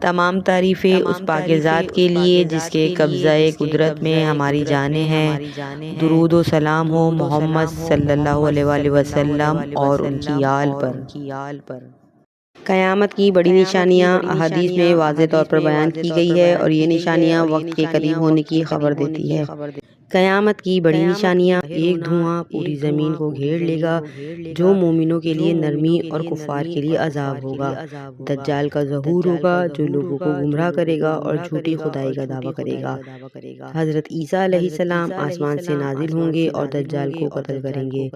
تمام تعریفیں اس پاک ذات کے لیے جس کے قبضہ قدرت میں ہماری جانیں ہیں۔ درود و سلام ہو محمد صلی اللہ علیہ وآلہ وسلم اور ان کی آل پر۔ قیامت کی بڑی نشانیاں احادیث میں واضح طور پر بیان کی گئی ہے اور یہ نشانیاں وقت کے قریب ہونے کی خبر دیتی ہے۔ قیامت کی بڑی نشانیاں: ایک دھواں پوری زمین کو گھیر لے گا جو مومنوں کے لیے نرمی اور کفار کے لیے عذاب ہوگا۔ دجال کا ظہور ہوگا جو لوگوں کو گمراہ کرے گا اور جھوٹی خدائی کا دعویٰ کرے گا۔ حضرت عیسیٰ علیہ السلام آسمان سے نازل ہوں گے اور دجال کو قتل کریں گے۔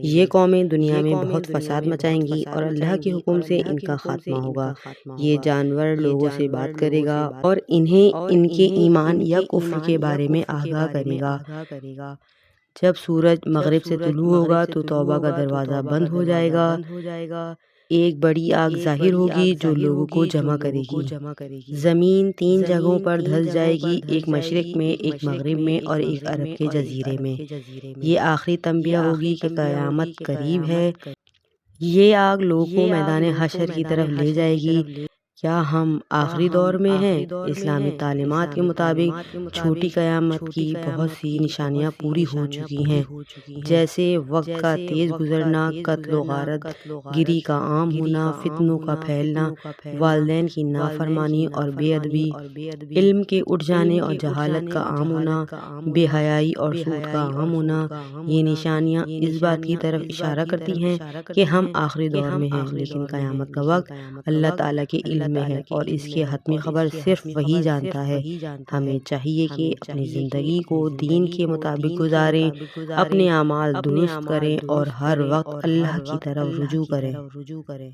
یہ قومیں دنیا میں بہت فساد مچائیں گی اور اللہ کے حکم سے ان کا خاتمہ ہوگا۔ یہ جانور لوگوں سے بات کرے گا اور انہیں ان کے ایمان یا کفر کے بارے میں آگاہ کرے گا۔ جب سورج مغرب سے طلوع ہوگا تو توبہ کا دروازہ بند ہو جائے گا۔ ایک بڑی آگ ظاہر ہوگی جو لوگوں کو جمع کرے گی۔ زمین 3 جگہوں پر دھنس جائے گی، ایک مشرق میں، ایک مغرب میں اور ایک عرب کے جزیرے میں۔ یہ آخری تنبیہ ہوگی کہ قیامت قریب ہے۔ یہ آگ لوگوں کو میدان حشر کی طرف لے جائے گی۔ کیا ہم آخری دور میں ہیں؟ اسلامی تعلیمات کے مطابق چھوٹی قیامت کی بہت سی نشانیاں پوری ہو چکی ہیں، جیسے وقت کا تیز گزرنا، قتل و غارت گری کا عام ہونا، فتنوں کا پھیلنا، والدین کی نافرمانی اور بے ادبی، علم کے اٹھ جانے اور جہالت کا عام ہونا، بے حیائی اور سود کا عام ہونا۔ یہ نشانیاں اس بات کی طرف اشارہ کرتی ہیں کہ ہم آخری دور میں ہیں، لیکن قیامت کا وقت اللہ تعالیٰ کے علم میں ہے اور اس کی حتمی خبر صرف وہی جانتا ہے۔ ہمیں چاہیے کہ اپنی زندگی کو دین کے مطابق گزاریں، اپنے اعمال درست کریں اور ہر وقت اللہ کی طرف رجوع کریں۔